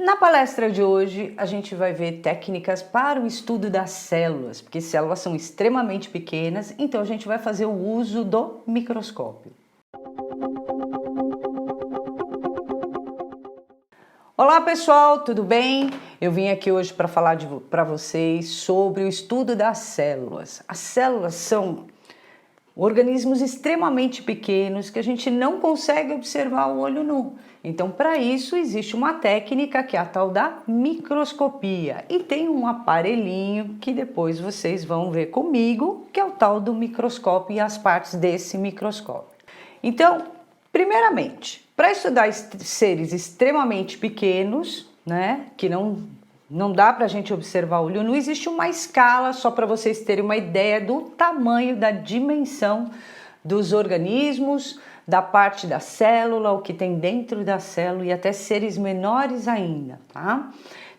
Na palestra de hoje, a gente vai ver técnicas para o estudo das células, porque células são extremamente pequenas, então a gente vai fazer o uso do microscópio. Olá pessoal, tudo bem? Eu vim aqui hoje para falar para vocês sobre o estudo das células. As células são organismos extremamente pequenos que a gente não consegue observar o olho nu. Então, para isso, existe uma técnica que é a tal da microscopia. E tem um aparelhinho que depois vocês vão ver comigo, que é o tal do microscópio e as partes desse microscópio. Então, primeiramente, para estudar seres extremamente pequenos, né, que não dá para a gente observar o olho nu, existe uma escala, só para vocês terem uma ideia do tamanho, da dimensão dos organismos, da parte da célula, o que tem dentro da célula e até seres menores ainda, tá?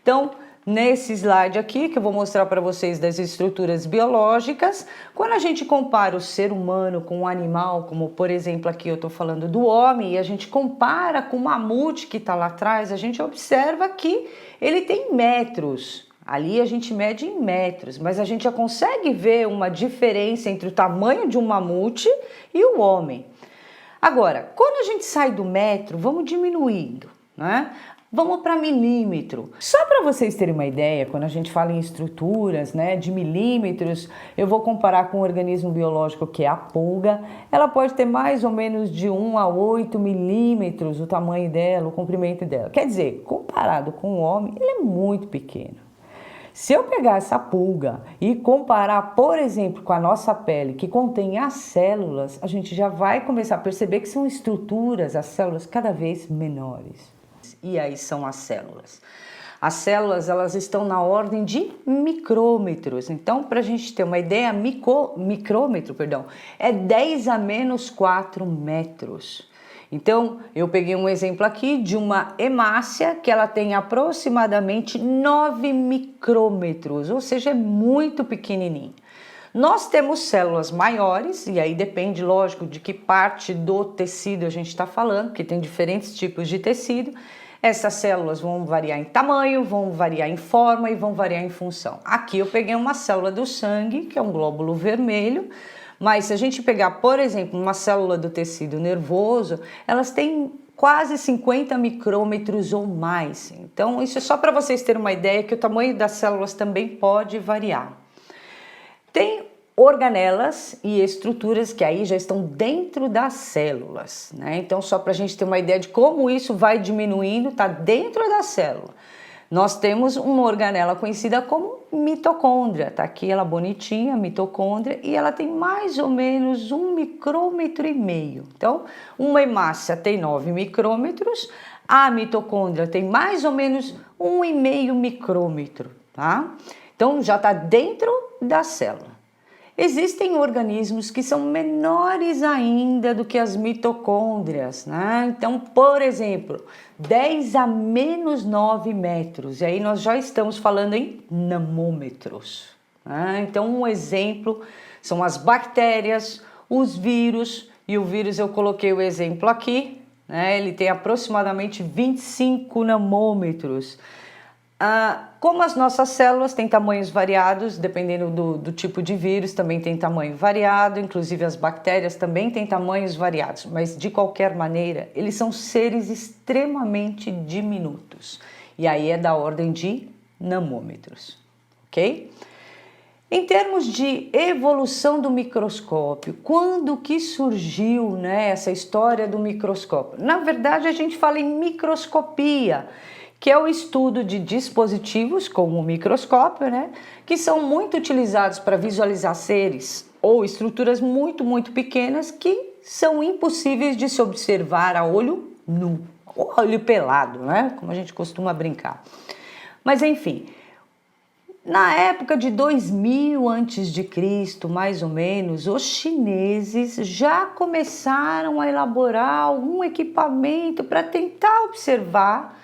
Então, nesse slide aqui, que eu vou mostrar para vocês das estruturas biológicas, quando a gente compara o ser humano com um animal, como por exemplo aqui eu estou falando do homem, e a gente compara com o mamute que está lá atrás, a gente observa que ele tem metros. Ali a gente mede em metros, mas a gente já consegue ver uma diferença entre o tamanho de um mamute e o homem. Agora, quando a gente sai do metro, vamos diminuindo, né? Vamos para milímetro. Só para vocês terem uma ideia, quando a gente fala em estruturas, né, de milímetros, eu vou comparar com um organismo biológico que é a pulga. Ela pode ter mais ou menos de 1 a 8 milímetros o tamanho dela, o comprimento dela. Quer dizer, comparado com o homem, ele é muito pequeno. Se eu pegar essa pulga e comparar, por exemplo, com a nossa pele, que contém as células, a gente já vai começar a perceber que são estruturas, as células, cada vez menores. E aí são as células. As células, elas estão na ordem de micrômetros. Então, para a gente ter uma ideia, micrômetro, é 10 a menos 4 metros. Então, eu peguei um exemplo aqui de uma hemácia que ela tem aproximadamente 9 micrômetros, ou seja, é muito pequenininho. Nós temos células maiores, e aí depende, lógico, de que parte do tecido a gente está falando, porque tem diferentes tipos de tecido. Essas células vão variar em tamanho, vão variar em forma e vão variar em função. Aqui eu peguei uma célula do sangue, que é um glóbulo vermelho, mas se a gente pegar, por exemplo, uma célula do tecido nervoso, elas têm quase 50 micrômetros ou mais. Então, isso é só para vocês terem uma ideia que o tamanho das células também pode variar. Tem organelas e estruturas que aí já estão dentro das células, né? Então, só para a gente ter uma ideia de como isso vai diminuindo, está dentro da célula. Nós temos uma organela conhecida como mitocôndria, tá aqui ela bonitinha, mitocôndria, e ela tem mais ou menos 1,5 micrômetro. Então, uma hemácia tem 9 micrômetros, a mitocôndria tem mais ou menos 1,5 micrômetro, tá? Então, já está dentro da célula. Existem organismos que são menores ainda do que as mitocôndrias, né? Então, por exemplo, 10 a menos 9 metros, e aí nós já estamos falando em nanômetros, né? Então, um exemplo são as bactérias, os vírus, e o vírus eu coloquei o exemplo aqui, né? Ele tem aproximadamente 25 nanômetros. Como as nossas células têm tamanhos variados, dependendo do tipo de vírus, também tem tamanho variado, inclusive as bactérias também têm tamanhos variados, mas de qualquer maneira, eles são seres extremamente diminutos, e aí é da ordem de nanômetros, ok? Em termos de evolução do microscópio, quando que surgiu, né, essa história do microscópio? Na verdade, a gente fala em microscopia, que é o estudo de dispositivos, como o microscópio, né, que são muito utilizados para visualizar seres ou estruturas muito, muito pequenas que são impossíveis de se observar a olho nu, ou olho pelado, né, como a gente costuma brincar. Mas, enfim, na época de 2000 a.C., mais ou menos, os chineses já começaram a elaborar algum equipamento para tentar observar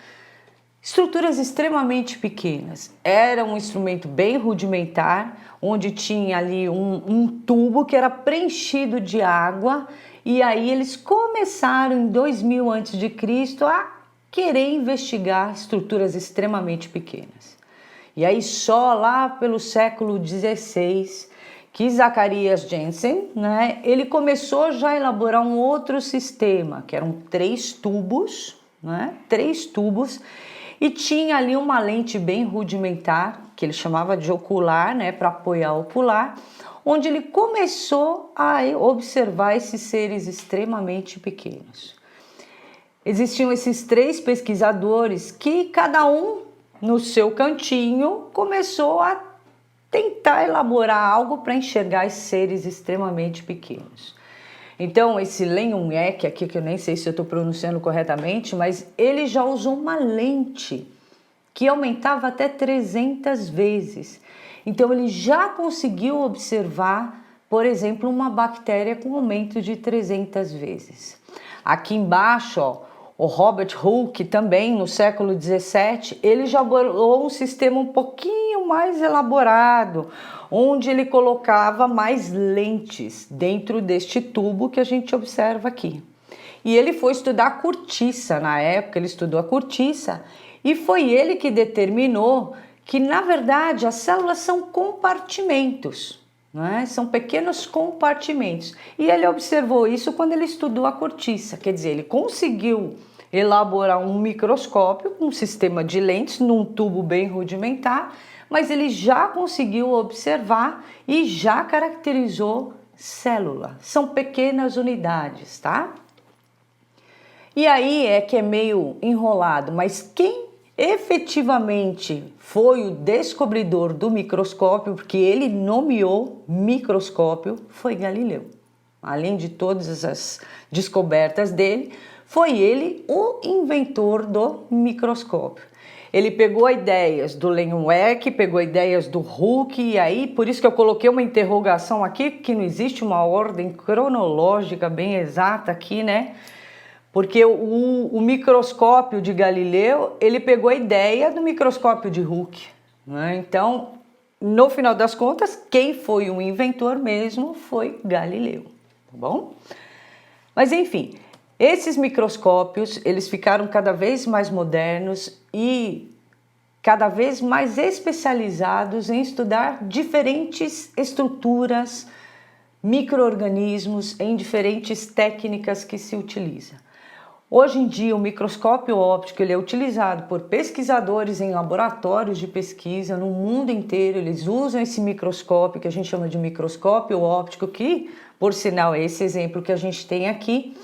estruturas extremamente pequenas. Era um instrumento bem rudimentar, onde tinha ali um tubo que era preenchido de água, e aí eles começaram em 2000 a.C. a querer investigar estruturas extremamente pequenas. E aí só lá pelo século XVI que Zacharias Janssen, né, ele começou já a elaborar um outro sistema, que eram 3 tubos, né, 3 tubos, e tinha ali uma lente bem rudimentar, que ele chamava de ocular, né, para apoiar o ocular, onde ele começou a observar esses seres extremamente pequenos. Existiam esses 3 pesquisadores que cada um no seu cantinho começou a tentar elaborar algo para enxergar esses seres extremamente pequenos. Então esse Leonwek aqui, que eu nem sei se eu estou pronunciando corretamente, mas ele já usou uma lente que aumentava até 300 vezes. Então ele já conseguiu observar, por exemplo, uma bactéria com aumento de 300 vezes. Aqui embaixo, ó, o Robert Hooke também no século XVII, ele já bolou um sistema um pouquinho mais elaborado, onde ele colocava mais lentes dentro deste tubo que a gente observa aqui. E ele foi estudar a cortiça, na época ele estudou a cortiça, e foi ele que determinou que, na verdade, as células são compartimentos, né? São pequenos compartimentos. E ele observou isso quando ele estudou a cortiça, quer dizer, ele conseguiu elaborar um microscópio, um sistema de lentes num tubo bem rudimentar, mas ele já conseguiu observar e já caracterizou célula. São pequenas unidades, tá? E aí é que é meio enrolado, mas quem efetivamente foi o descobridor do microscópio, porque ele nomeou microscópio, foi Galileu. Além de todas as descobertas dele, foi ele o inventor do microscópio. Ele pegou ideias do Leonwek, pegou ideias do Hooke, e aí, por isso que eu coloquei uma interrogação aqui, que não existe uma ordem cronológica bem exata aqui, né? Porque o microscópio de Galileu, ele pegou a ideia do microscópio de Hooke, né? Então, no final das contas, quem foi o inventor mesmo foi Galileu, tá bom? Mas enfim, esses microscópios, eles ficaram cada vez mais modernos e cada vez mais especializados em estudar diferentes estruturas, micro-organismos em diferentes técnicas que se utiliza. Hoje em dia, o microscópio óptico ele é utilizado por pesquisadores em laboratórios de pesquisa no mundo inteiro. Eles usam esse microscópio que a gente chama de microscópio óptico, que, por sinal, é esse exemplo que a gente tem aqui.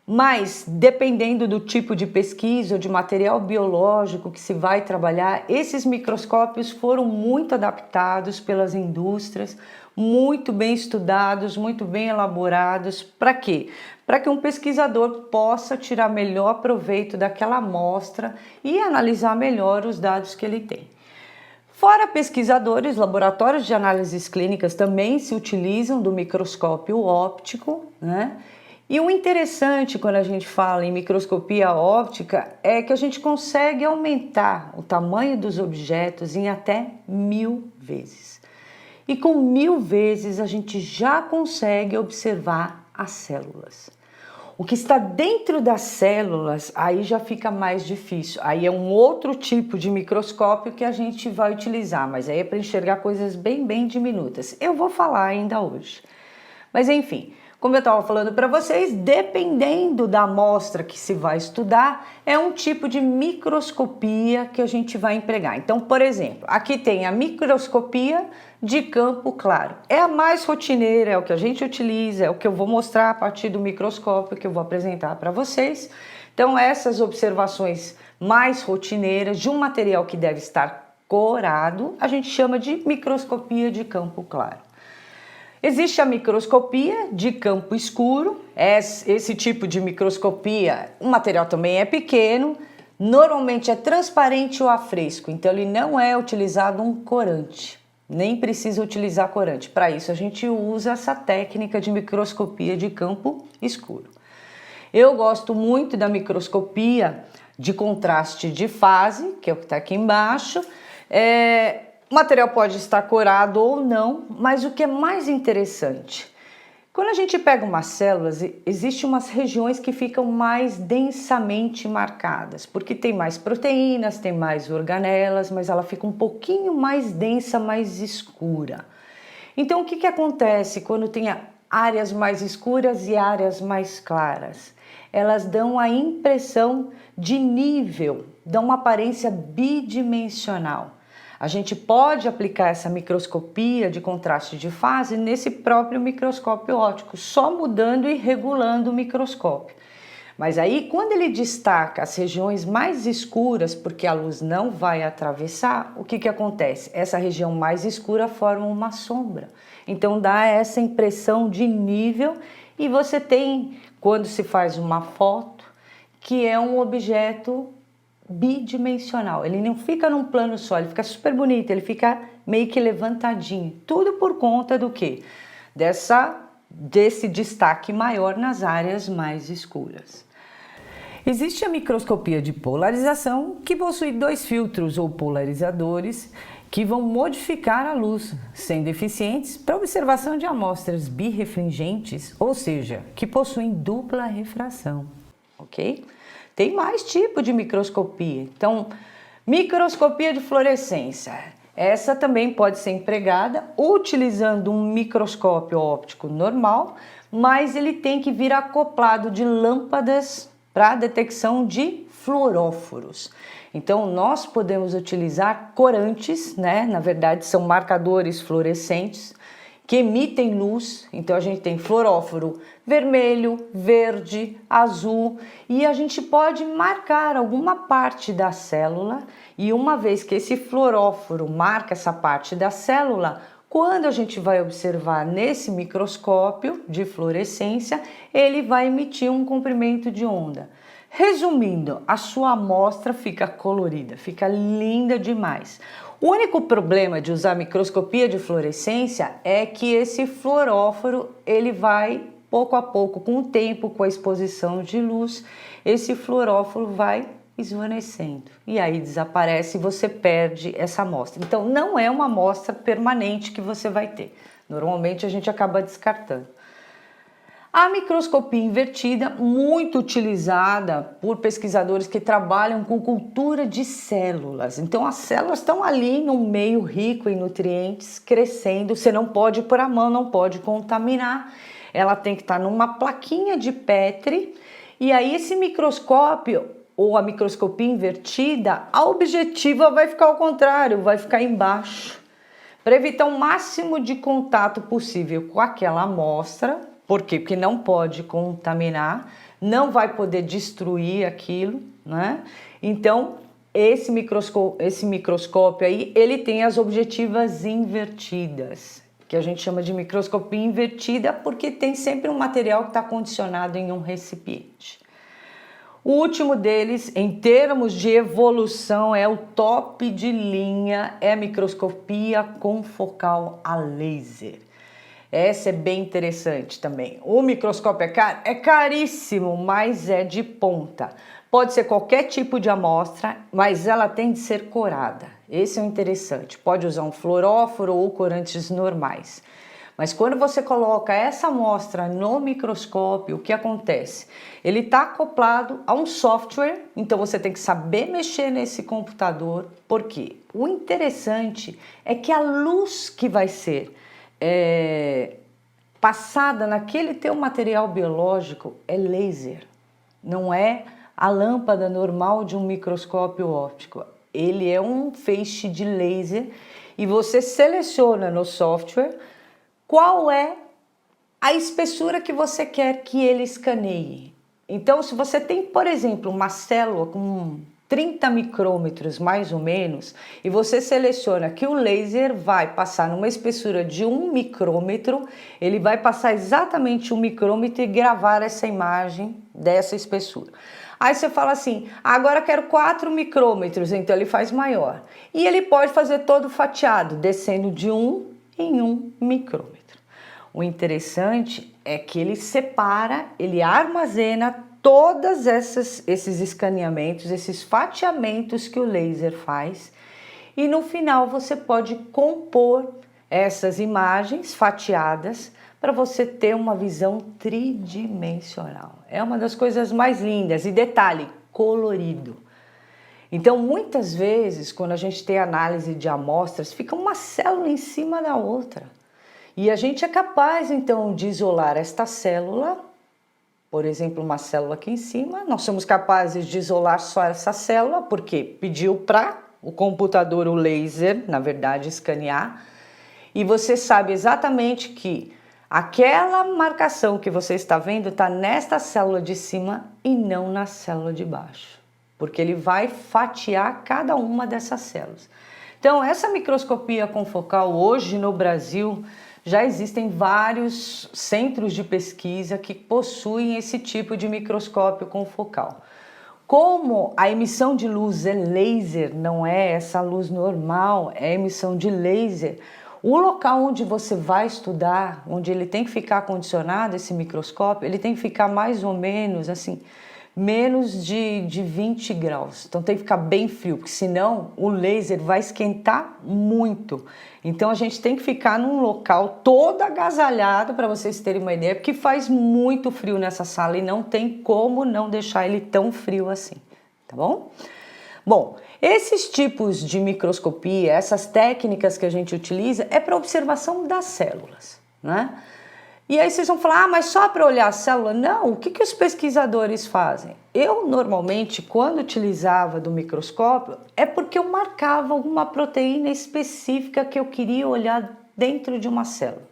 Mas, dependendo do tipo de pesquisa ou de material biológico que se vai trabalhar, esses microscópios foram muito adaptados pelas indústrias, muito bem estudados, muito bem elaborados. Para quê? Para que um pesquisador possa tirar melhor proveito daquela amostra e analisar melhor os dados que ele tem. Fora pesquisadores, laboratórios de análises clínicas também se utilizam do microscópio óptico, né? E o interessante quando a gente fala em microscopia óptica é que a gente consegue aumentar o tamanho dos objetos em até 1000 vezes. E com 1000 vezes a gente já consegue observar as células. O que está dentro das células aí já fica mais difícil. Aí é um outro tipo de microscópio que a gente vai utilizar, mas aí é para enxergar coisas bem diminutas. Eu vou falar ainda hoje. Mas enfim, como eu estava falando para vocês, dependendo da amostra que se vai estudar, é um tipo de microscopia que a gente vai empregar. Então, por exemplo, aqui tem a microscopia de campo claro. É a mais rotineira, é o que a gente utiliza, é o que eu vou mostrar a partir do microscópio que eu vou apresentar para vocês. Então, essas observações mais rotineiras de um material que deve estar corado, a gente chama de microscopia de campo claro. Existe a microscopia de campo escuro. Esse tipo de microscopia, o material também é pequeno, normalmente é transparente ou a fresco, então ele não é utilizado um corante, nem precisa utilizar corante. Para isso a gente usa essa técnica de microscopia de campo escuro. Eu gosto muito da microscopia de contraste de fase, que é o que está aqui embaixo. O material pode estar corado ou não, mas o que é mais interessante, Quando a gente pega umas células, existem umas regiões que ficam mais densamente marcadas, porque tem mais proteínas, tem mais organelas, mas ela fica um pouquinho mais densa, mais escura. Então, o que acontece quando tem áreas mais escuras e áreas mais claras? Elas dão a impressão de nível, dão uma aparência bidimensional. A gente pode aplicar essa microscopia de contraste de fase nesse próprio microscópio óptico, só mudando e regulando o microscópio. Mas aí, quando ele destaca as regiões mais escuras, porque a luz não vai atravessar, o que acontece? Essa região mais escura forma uma sombra. Então, dá essa impressão de nível e você tem, quando se faz uma foto, que é um objeto bidimensional, ele não fica num plano só, ele fica super bonito, ele fica meio que levantadinho, tudo por conta do quê? Desse destaque maior nas áreas mais escuras. Existe a microscopia de polarização, que possui 2 filtros ou polarizadores que vão modificar a luz, sendo eficientes para observação de amostras birrefringentes, ou seja, que possuem dupla refração, ok? Tem mais tipo de microscopia. Então, microscopia de fluorescência. Essa também pode ser empregada utilizando um microscópio óptico normal, mas ele tem que vir acoplado de lâmpadas para detecção de fluoróforos. Então, nós podemos utilizar corantes, né? Na verdade, são marcadores fluorescentes que emitem luz. Então a gente tem fluoróforo vermelho, verde, azul, e a gente pode marcar alguma parte da célula, e uma vez que esse fluoróforo marca essa parte da célula, quando a gente vai observar nesse microscópio de fluorescência, ele vai emitir um comprimento de onda. Resumindo, a sua amostra fica colorida, fica linda demais. O único problema de usar microscopia de fluorescência é que esse fluoróforo, ele vai pouco a pouco, com o tempo, com a exposição de luz, esse fluoróforo vai esvanecendo e aí desaparece e você perde essa amostra. Então não é uma amostra permanente que você vai ter. Normalmente a gente acaba descartando. A microscopia invertida, muito utilizada por pesquisadores que trabalham com cultura de células. Então as células estão ali num meio rico em nutrientes, crescendo, você não pode pôr a mão, não pode contaminar. Ela tem que estar numa plaquinha de Petri, e aí esse microscópio ou a microscopia invertida, a objetiva vai ficar ao contrário, vai ficar embaixo, para evitar o máximo de contato possível com aquela amostra. Por quê? Porque não pode contaminar, não vai poder destruir aquilo, né? Então, esse microscópio aí, ele tem as objetivas invertidas, que a gente chama de microscopia invertida, porque tem sempre um material que está condicionado em um recipiente. O último deles, em termos de evolução, é o top de linha, é a microscopia confocal a laser. Essa é bem interessante também. O microscópio é caro? É caríssimo, mas é de ponta. Pode ser qualquer tipo de amostra, mas ela tem de ser corada. Esse é o interessante. Pode usar um fluoróforo ou corantes normais. Mas quando você coloca essa amostra no microscópio, o que acontece? Ele está acoplado a um software, então você tem que saber mexer nesse computador. Por quê? O interessante é que a luz que vai ser passada naquele teu material biológico é laser, não é a lâmpada normal de um microscópio óptico. Ele é um feixe de laser e você seleciona no software qual é a espessura que você quer que ele escaneie. Então, se você tem, por exemplo, uma célula com 30 micrômetros mais ou menos, e você seleciona que o laser vai passar numa espessura de 1 micrômetro, ele vai passar exatamente 1 micrômetro e gravar essa imagem dessa espessura. Aí você fala assim, agora quero 4 micrômetros, então ele faz maior. E ele pode fazer todo fatiado, descendo de 1 em 1 micrômetro. O interessante é que ele separa, ele armazena todos esses escaneamentos, esses fatiamentos que o laser faz, e no final você pode compor essas imagens fatiadas para você ter uma visão tridimensional. É uma das coisas mais lindas. E detalhe, colorido. Então, muitas vezes, quando a gente tem análise de amostras, fica uma célula em cima da outra. E a gente é capaz, então, de isolar esta célula, por exemplo, uma célula aqui em cima, nós somos capazes de isolar só essa célula, porque pediu para o computador, o laser, na verdade, escanear, e você sabe exatamente que aquela marcação que você está vendo está nesta célula de cima e não na célula de baixo, porque ele vai fatiar cada uma dessas células. Então, essa microscopia confocal hoje no Brasil, já existem vários centros de pesquisa que possuem esse tipo de microscópio confocal. Como a emissão de luz é laser, não é essa luz normal, é emissão de laser, o local onde você vai estudar, onde ele tem que ficar condicionado, esse microscópio, ele tem que ficar mais ou menos assim, menos de 20 graus. Então tem que ficar bem frio, porque senão o laser vai esquentar muito. Então a gente tem que ficar num local todo agasalhado, para vocês terem uma ideia, porque faz muito frio nessa sala e não tem como não deixar ele tão frio assim, tá bom? Bom, esses tipos de microscopia, essas técnicas que a gente utiliza é para observação das células, né? E aí vocês vão falar, ah, mas só para olhar a célula? Não, o que os pesquisadores fazem? Eu, normalmente, quando utilizava do microscópio, é porque eu marcava alguma proteína específica que eu queria olhar dentro de uma célula.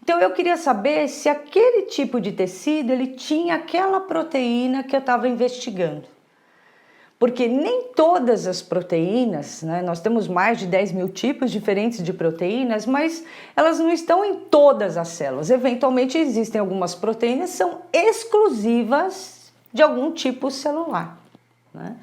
Então, eu queria saber se aquele tipo de tecido, ele tinha aquela proteína que eu estava investigando. Porque nem todas as proteínas, né, nós temos mais de 10 mil tipos diferentes de proteínas, mas elas não estão em todas as células. Eventualmente existem algumas proteínas que são exclusivas de algum tipo celular, né?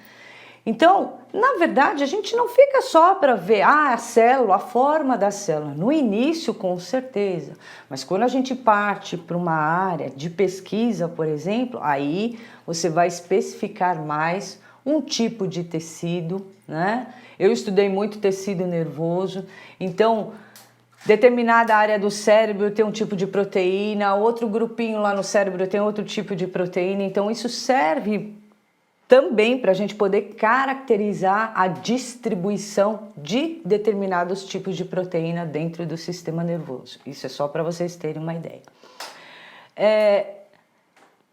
Então, na verdade, a gente não fica só para ver a célula, a forma da célula. No início, com certeza. Mas quando a gente parte para uma área de pesquisa, por exemplo, aí você vai especificar mais um tipo de tecido, né? Eu estudei muito tecido nervoso, então determinada área do cérebro tem um tipo de proteína, outro grupinho lá no cérebro tem outro tipo de proteína, então isso serve também para a gente poder caracterizar a distribuição de determinados tipos de proteína dentro do sistema nervoso. Isso é só para vocês terem uma ideia.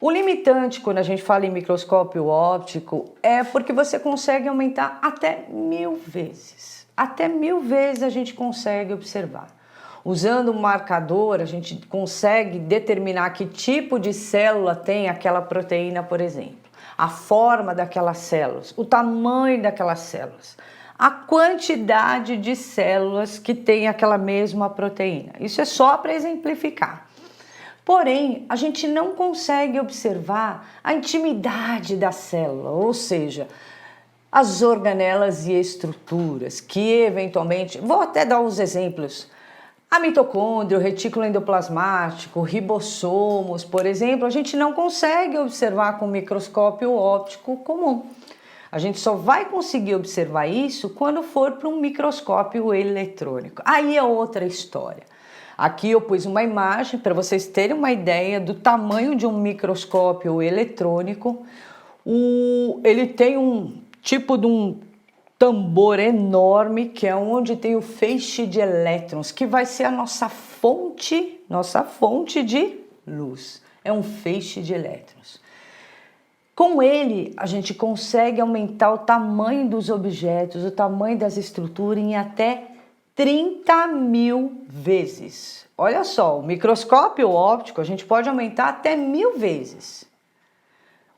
O limitante, quando a gente fala em microscópio óptico, é porque você consegue aumentar até 1000 vezes. Até 1000 vezes a gente consegue observar. Usando um marcador, a gente consegue determinar que tipo de célula tem aquela proteína, por exemplo. A forma daquelas células, o tamanho daquelas células, a quantidade de células que tem aquela mesma proteína. Isso é só para exemplificar. Porém, a gente não consegue observar a intimidade da célula, ou seja, as organelas e estruturas que eventualmente, vou até dar uns exemplos, a mitocôndria, o retículo endoplasmático, ribossomos, por exemplo, a gente não consegue observar com microscópio óptico comum. A gente só vai conseguir observar isso quando for para um microscópio eletrônico. Aí é outra história. Aqui eu pus uma imagem para vocês terem uma ideia do tamanho de um microscópio eletrônico. Ele tem um tipo de um tambor enorme, que é onde tem o feixe de elétrons, que vai ser a nossa fonte de luz. É um feixe de elétrons. Com ele, a gente consegue aumentar o tamanho dos objetos, o tamanho das estruturas em até 30.000 vezes. Olha só, o microscópio óptico a gente pode aumentar até 1000 vezes.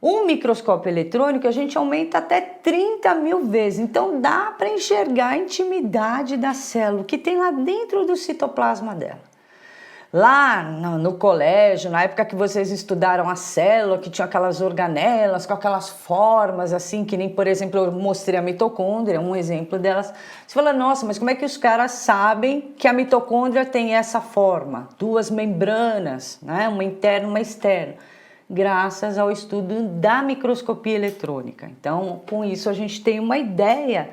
Um microscópio eletrônico a gente aumenta até 30.000 vezes. Então dá para enxergar a intimidade da célula que tem lá dentro do citoplasma dela. Lá no colégio, na época que vocês estudaram a célula, que tinha aquelas organelas com aquelas formas assim, que nem, por exemplo, eu mostrei a mitocôndria, um exemplo delas. Você fala, nossa, mas como é que os caras sabem que a mitocôndria tem essa forma? Duas membranas, né? Uma interna e uma externa. Graças ao estudo da microscopia eletrônica. Então, com isso a gente tem uma ideia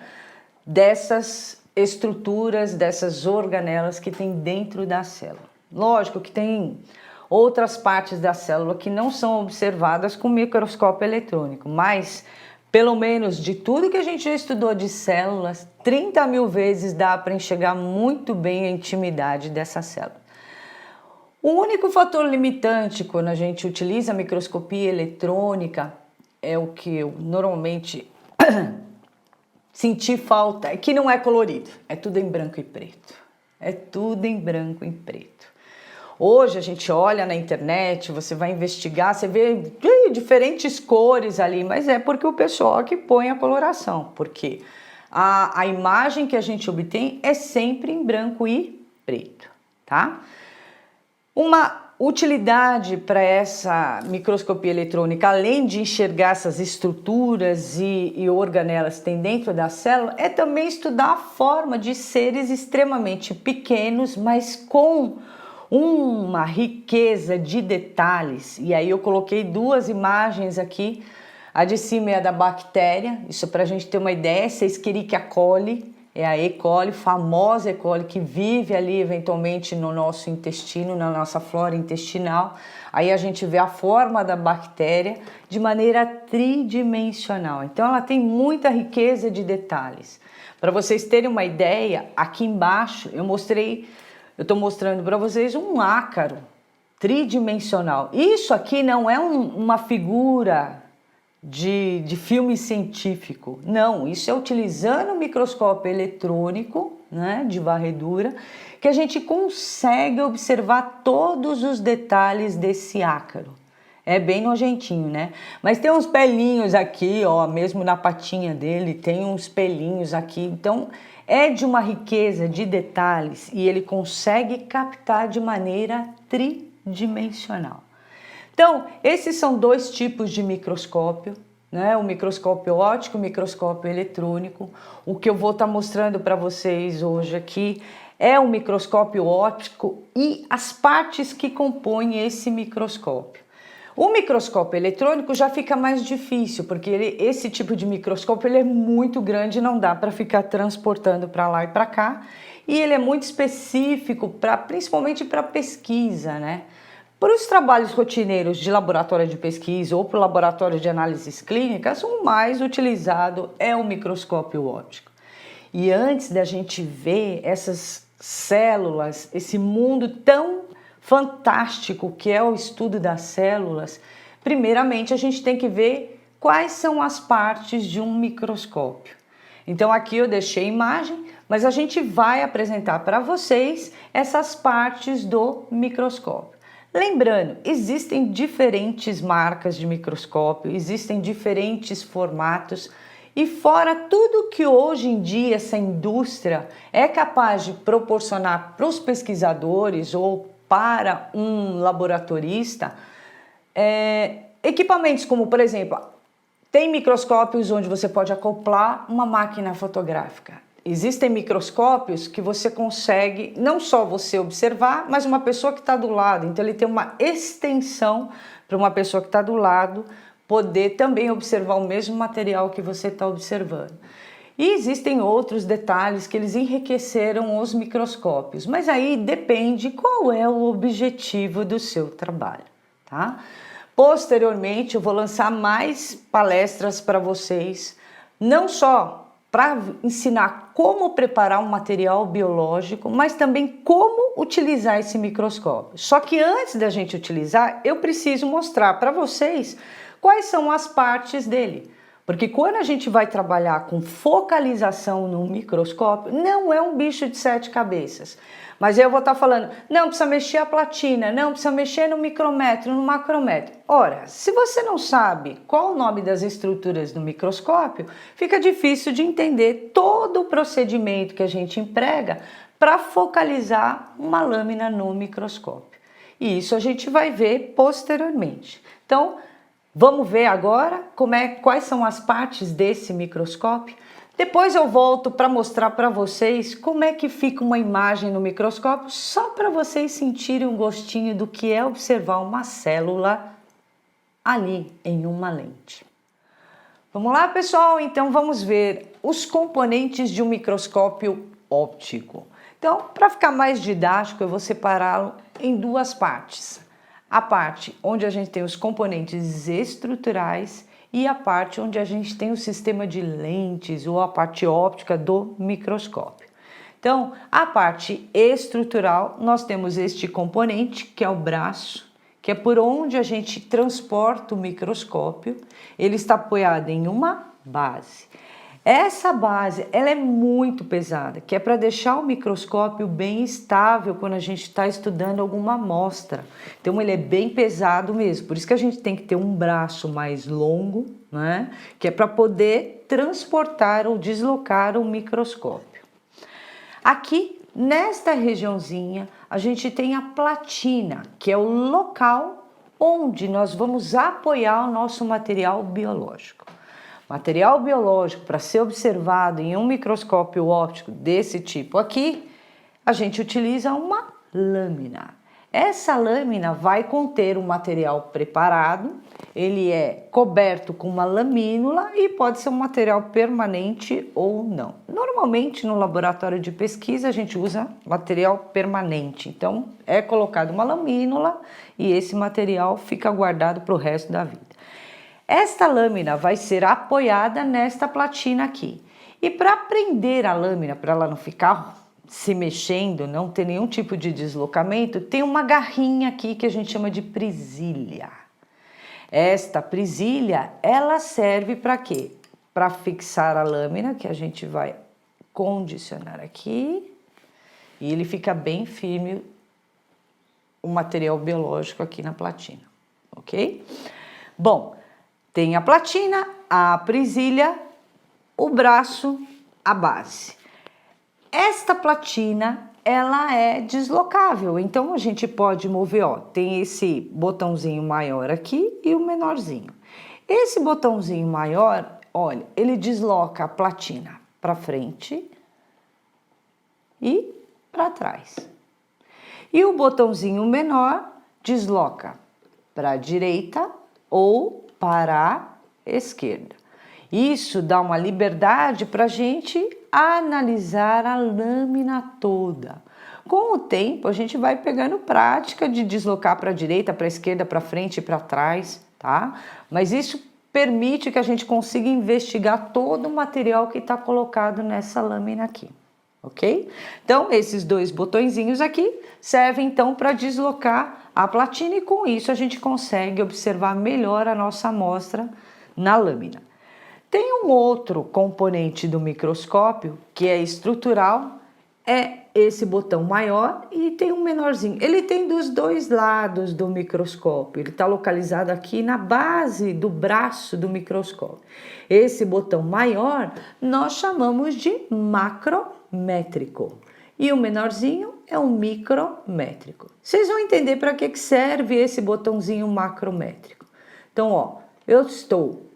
dessas estruturas dessas organelas que tem dentro da célula. Lógico que tem outras partes da célula que não são observadas com microscópio eletrônico, mas pelo menos de tudo que a gente já estudou de células, 30 mil vezes dá para enxergar muito bem a intimidade dessa célula. O único fator limitante quando a gente utiliza a microscopia eletrônica é o que eu normalmente senti falta, é que não é colorido, é tudo em branco e preto. É tudo em branco e preto. Hoje a gente olha na internet, você vai investigar, você vê diferentes cores ali, mas é porque o pessoal que põe a coloração, porque a imagem que a gente obtém é sempre em branco e preto, tá? Uma utilidade para essa microscopia eletrônica, além de enxergar essas estruturas e organelas que tem dentro da célula, é também estudar a forma de seres extremamente pequenos, mas com uma riqueza de detalhes. E aí eu coloquei duas imagens aqui, a de cima é a da bactéria, isso para a gente ter uma ideia, essa Escherichia coli, é a E. coli, famosa E. coli, que vive ali eventualmente no nosso intestino, na nossa flora intestinal. Aí a gente vê a forma da bactéria de maneira tridimensional. Então ela tem muita riqueza de detalhes. Para vocês terem uma ideia, aqui embaixo eu estou mostrando para vocês um ácaro tridimensional. Isso aqui não é uma figura de filme científico, não, isso é utilizando o microscópio eletrônico, né, de varredura, que a gente consegue observar todos os detalhes desse ácaro. É bem nojentinho, né? Mas tem uns pelinhos aqui, ó, mesmo na patinha dele, tem uns pelinhos aqui, então é de uma riqueza de detalhes e ele consegue captar de maneira tridimensional. Então, esses são dois tipos de microscópio, né? O microscópio óptico, o microscópio eletrônico. O que eu vou estar mostrando para vocês hoje aqui é o microscópio óptico e as partes que compõem esse microscópio. O microscópio eletrônico já fica mais difícil, porque esse tipo de microscópio ele é muito grande, não dá para ficar transportando para lá e para cá, e ele é muito específico, principalmente para pesquisa, né? Para os trabalhos rotineiros de laboratório de pesquisa ou para o laboratório de análises clínicas, o mais utilizado é o microscópio óptico. E antes da gente ver essas células, esse mundo tão fantástico que é o estudo das células, primeiramente a gente tem que ver quais são as partes de um microscópio. Então aqui eu deixei a imagem, mas a gente vai apresentar para vocês essas partes do microscópio. Lembrando, existem diferentes marcas de microscópio, existem diferentes formatos e fora tudo que hoje em dia essa indústria é capaz de proporcionar para os pesquisadores ou para um laboratorista, equipamentos como, por exemplo, tem microscópios onde você pode acoplar uma máquina fotográfica. Existem microscópios que você consegue não só você observar, mas uma pessoa que está do lado. Então ele tem uma extensão para uma pessoa que está do lado poder também observar o mesmo material que você está observando. E existem outros detalhes que eles enriqueceram os microscópios, mas aí depende qual é o objetivo do seu trabalho, tá? Posteriormente eu vou lançar mais palestras para vocês, não só para ensinar como preparar um material biológico, mas também como utilizar esse microscópio. Só que antes da gente utilizar, eu preciso mostrar para vocês quais são as partes dele. Porque quando a gente vai trabalhar com focalização no microscópio, não é um bicho de 7 cabeças. Mas eu vou estar falando, não precisa mexer a platina, não precisa mexer no micrômetro, no macrômetro. Ora, se você não sabe qual o nome das estruturas do microscópio, fica difícil de entender todo o procedimento que a gente emprega para focalizar uma lâmina no microscópio. E isso a gente vai ver posteriormente. Então, vamos ver agora quais são as partes desse microscópio. Depois eu volto para mostrar para vocês como é que fica uma imagem no microscópio, só para vocês sentirem um gostinho do que é observar uma célula ali em uma lente. Vamos lá, pessoal? Então vamos ver os componentes de um microscópio óptico. Então, para ficar mais didático, eu vou separá-lo em duas partes. A parte onde a gente tem os componentes estruturais e a parte onde a gente tem o sistema de lentes ou a parte óptica do microscópio. Então, a parte estrutural, nós temos este componente, que é o braço, que é por onde a gente transporta o microscópio. Ele está apoiado em uma base. Essa base, ela é muito pesada, que é para deixar o microscópio bem estável quando a gente está estudando alguma amostra. Então, ele é bem pesado mesmo, por isso que a gente tem que ter um braço mais longo, né? Que é para poder transportar ou deslocar o microscópio. Aqui, nesta regiãozinha, a gente tem a platina, que é o local onde nós vamos apoiar o nosso material biológico. Material biológico, para ser observado em um microscópio óptico desse tipo aqui, a gente utiliza uma lâmina. Essa lâmina vai conter um material preparado, ele é coberto com uma lamínula e pode ser um material permanente ou não. Normalmente no laboratório de pesquisa a gente usa material permanente, então é colocado uma lamínula e esse material fica guardado para o resto da vida. Esta lâmina vai ser apoiada nesta platina aqui. E para prender a lâmina, para ela não ficar se mexendo, não ter nenhum tipo de deslocamento, tem uma garrinha aqui que a gente chama de presilha. Esta presilha, ela serve para quê? Para fixar a lâmina, que a gente vai condicionar aqui, e ele fica bem firme, o material biológico aqui na platina, ok? Bom, tem a platina, a presilha, o braço, a base. Esta platina, ela é deslocável, então a gente pode mover, ó, tem esse botãozinho maior aqui e o menorzinho. Esse botãozinho maior, olha, ele desloca a platina para frente e para trás. E o botãozinho menor desloca para a direita ou para a esquerda. Isso dá uma liberdade para a gente analisar a lâmina toda. Com o tempo, a gente vai pegando prática de deslocar para a direita, para a esquerda, para frente e para trás, tá? Mas isso permite que a gente consiga investigar todo o material que está colocado nessa lâmina aqui, ok? Então, esses dois botõezinhos aqui servem então para deslocar a platina e com isso a gente consegue observar melhor a nossa amostra na lâmina. Tem um outro componente do microscópio que é estrutural, é esse botão maior e tem um menorzinho. Ele tem dos dois lados do microscópio, ele está localizado aqui na base do braço do microscópio. Esse botão maior nós chamamos de macrométrico e o menorzinho é o micrométrico. Vocês vão entender para que serve esse botãozinho macrométrico. Então, ó, eu estou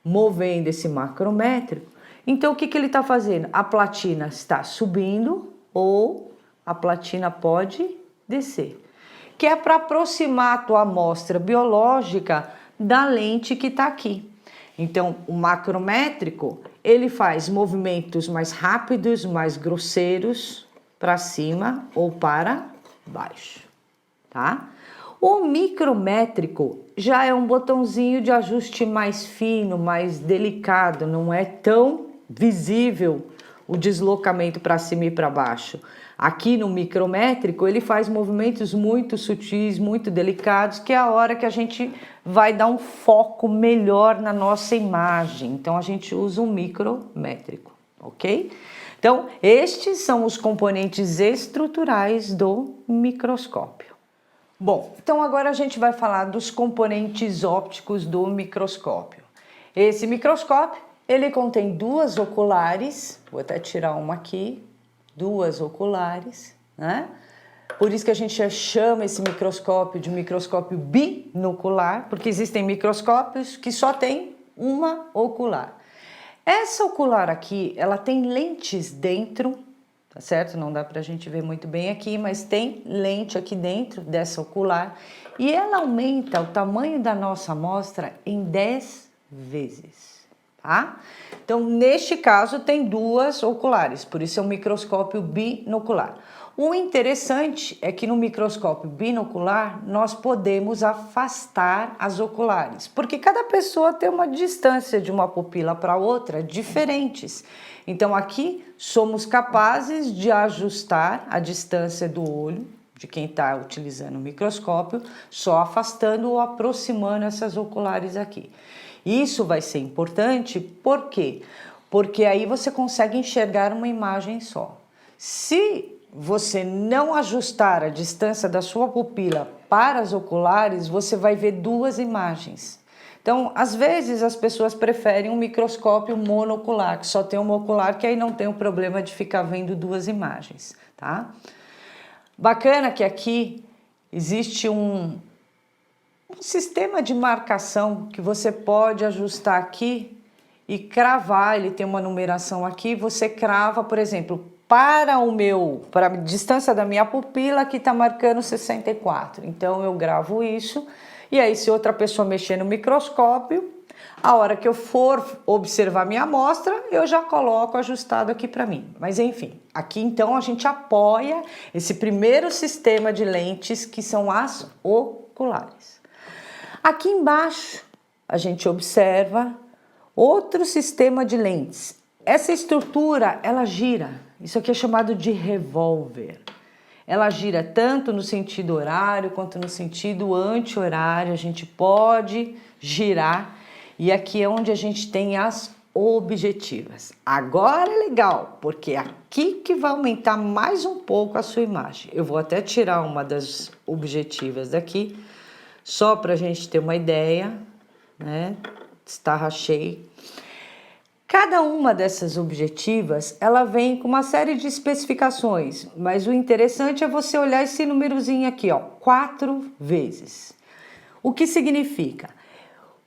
movendo esse macrométrico, então o que ele está fazendo? A platina está subindo ou a platina pode descer, que é para aproximar a tua amostra biológica da lente que está aqui. Então, o macrométrico, ele faz movimentos mais rápidos, mais grosseiros, para cima ou para baixo, tá? O micrométrico já é um botãozinho de ajuste mais fino, mais delicado, não é tão visível o deslocamento para cima e para baixo. Aqui no micrométrico ele faz movimentos muito sutis, muito delicados, que é a hora que a gente vai dar um foco melhor na nossa imagem. Então a gente usa um micrométrico, ok? Então estes são os componentes estruturais do microscópio. Bom, então agora a gente vai falar dos componentes ópticos do microscópio. Esse microscópio, ele contém duas oculares, vou até tirar uma aqui, duas oculares, né? Por isso que a gente chama esse microscópio de microscópio binocular, porque existem microscópios que só tem uma ocular. Essa ocular aqui, ela tem lentes dentro, tá certo? Não dá pra gente ver muito bem aqui, mas tem lente aqui dentro dessa ocular e ela aumenta o tamanho da nossa amostra em 10 vezes, tá? Então, neste caso, tem duas oculares, por isso é um microscópio binocular. O interessante é que no microscópio binocular nós podemos afastar as oculares, porque cada pessoa tem uma distância de uma pupila para outra diferentes. Então aqui somos capazes de ajustar a distância do olho de quem está utilizando o microscópio, só afastando ou aproximando essas oculares aqui. Isso vai ser importante, por quê? Porque aí você consegue enxergar uma imagem só. Se você não ajustar a distância da sua pupila para as oculares, você vai ver duas imagens. Então, às vezes as pessoas preferem um microscópio monocular, que só tem uma ocular, que aí não tem o problema de ficar vendo duas imagens, tá? Bacana que aqui existe um sistema de marcação que você pode ajustar aqui e cravar, ele tem uma numeração aqui, você crava, por exemplo, para a distância da minha pupila, aqui está marcando 64. Então eu gravo isso, e aí se outra pessoa mexer no microscópio, a hora que eu for observar minha amostra, eu já coloco ajustado aqui para mim. Mas enfim, aqui então a gente apoia esse primeiro sistema de lentes que são as oculares. Aqui embaixo a gente observa outro sistema de lentes. Essa estrutura, ela gira. Isso aqui é chamado de revólver. Ela gira tanto no sentido horário quanto no sentido anti-horário. A gente pode girar. E aqui é onde a gente tem as objetivas. Agora é legal, porque é aqui que vai aumentar mais um pouco a sua imagem. Eu vou até tirar uma das objetivas daqui, só para a gente ter uma ideia, né? Estarrachei. Cada uma dessas objetivas, ela vem com uma série de especificações, mas o interessante é você olhar esse númerozinho aqui, ó, 4 vezes. O que significa?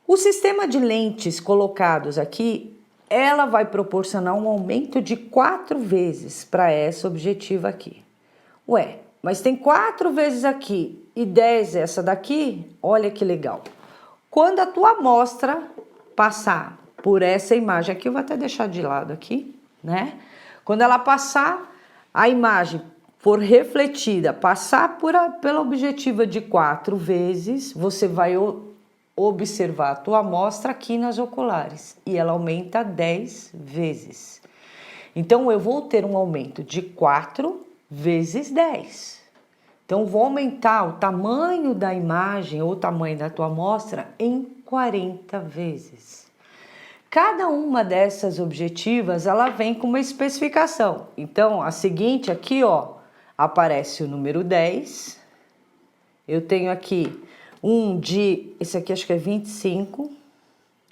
O sistema de lentes colocados aqui, ela vai proporcionar um aumento de 4 vezes para essa objetiva aqui. Ué, mas tem 4 vezes aqui e 10 essa daqui? Olha que legal. Quando a tua amostra passar por essa imagem aqui, eu vou até deixar de lado aqui, né? Quando ela passar, a imagem for refletida, passar pela objetiva de 4 vezes, você vai observar a tua amostra aqui nas oculares e ela aumenta 10 vezes. Então, eu vou ter um aumento de 4 vezes 10. Então, vou aumentar o tamanho da imagem ou o tamanho da tua amostra em 40 vezes. Cada uma dessas objetivas, ela vem com uma especificação. Então, a seguinte aqui, ó, aparece o número 10. Eu tenho aqui esse aqui acho que é 25,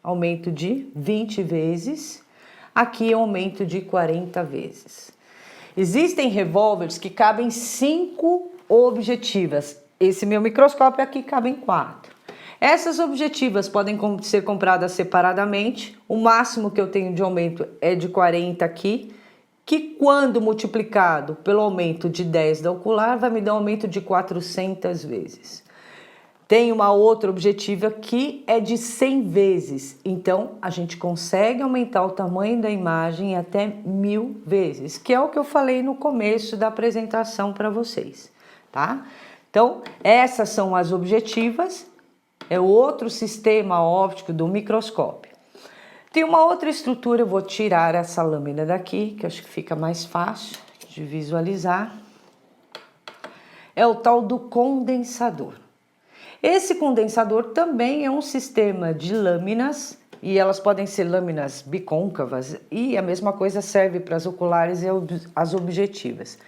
aumento de 20 vezes. Aqui é um aumento de 40 vezes. Existem revólveres que cabem 5 objetivas. Esse meu microscópio aqui cabem 4. Essas objetivas podem ser compradas separadamente. O máximo que eu tenho de aumento é de 40 aqui, que quando multiplicado pelo aumento de 10 da ocular, vai me dar um aumento de 400 vezes. Tem uma outra objetiva que é de 100 vezes. Então, a gente consegue aumentar o tamanho da imagem até 1000 vezes, que é o que eu falei no começo da apresentação para vocês, tá? Então, essas são as objetivas. É outro sistema óptico do microscópio. Tem uma outra estrutura, eu vou tirar essa lâmina daqui, que eu acho que fica mais fácil de visualizar. É o tal do condensador. Esse condensador também é um sistema de lâminas, e elas podem ser lâminas bicôncavas, e a mesma coisa serve para as oculares e as objetivas.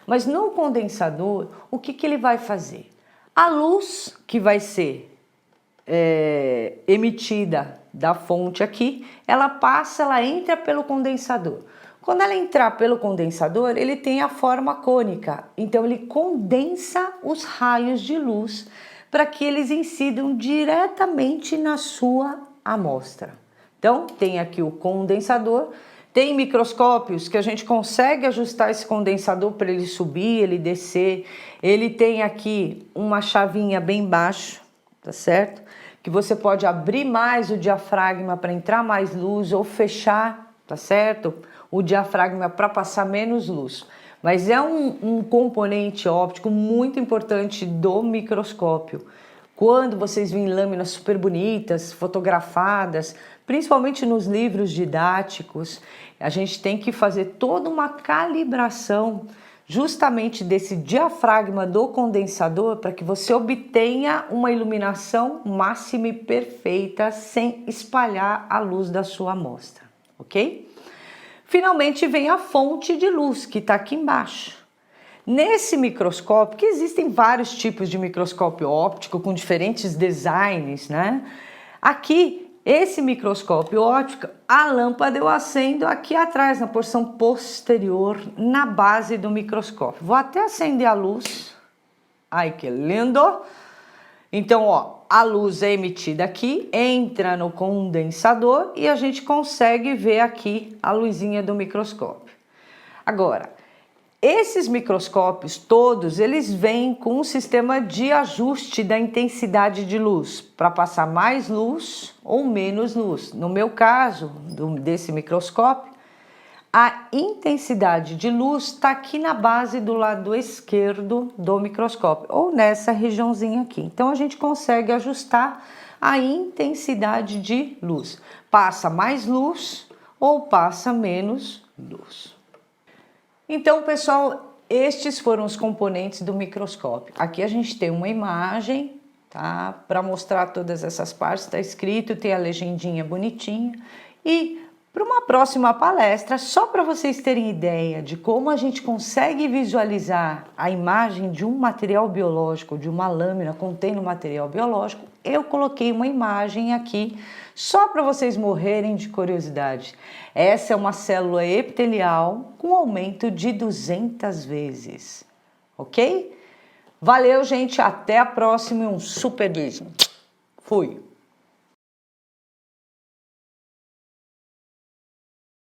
Mas no condensador, o que ele vai fazer? A luz que vai ser emitida da fonte aqui, ela entra pelo condensador. Quando ela entrar pelo condensador, ele tem a forma cônica, então ele condensa os raios de luz para que eles incidam diretamente na sua amostra. Então, tem aqui o condensador, tem microscópios que a gente consegue ajustar esse condensador para ele subir, ele descer. Ele tem aqui uma chavinha bem embaixo, tá certo? que você pode abrir mais o diafragma para entrar mais luz ou fechar, tá certo? O diafragma para passar menos luz. Mas é um componente óptico muito importante do microscópio. Quando vocês veem lâminas super bonitas, fotografadas, principalmente nos livros didáticos, a gente tem que fazer toda uma calibração justamente desse diafragma do condensador para que você obtenha uma iluminação máxima e perfeita sem espalhar a luz da sua amostra, ok? Finalmente vem a fonte de luz, que está aqui embaixo. Nesse microscópio, que existem vários tipos de microscópio óptico com diferentes designs, né? Aqui, esse microscópio óptico, a lâmpada eu acendo aqui atrás, na porção posterior, na base do microscópio. Vou até acender a luz. Ai, que lindo! Então, ó, a luz é emitida aqui, entra no condensador e a gente consegue ver aqui a luzinha do microscópio. Agora, esses microscópios todos, eles vêm com um sistema de ajuste da intensidade de luz, para passar mais luz ou menos luz. No meu caso, desse microscópio, a intensidade de luz está aqui na base do lado esquerdo do microscópio, ou nessa regiãozinha aqui. Então, a gente consegue ajustar a intensidade de luz. Passa mais luz ou passa menos luz. Então, pessoal, estes foram os componentes do microscópio. Aqui a gente tem uma imagem, tá? Para mostrar todas essas partes, está escrito, tem a legendinha bonitinha. E para uma próxima palestra, só para vocês terem ideia de como a gente consegue visualizar a imagem de um material biológico, de uma lâmina contendo material biológico, eu coloquei uma imagem aqui só para vocês morrerem de curiosidade. Essa é uma célula epitelial com aumento de 200 vezes, ok? Valeu, gente, até a próxima e um super beijo. Fui!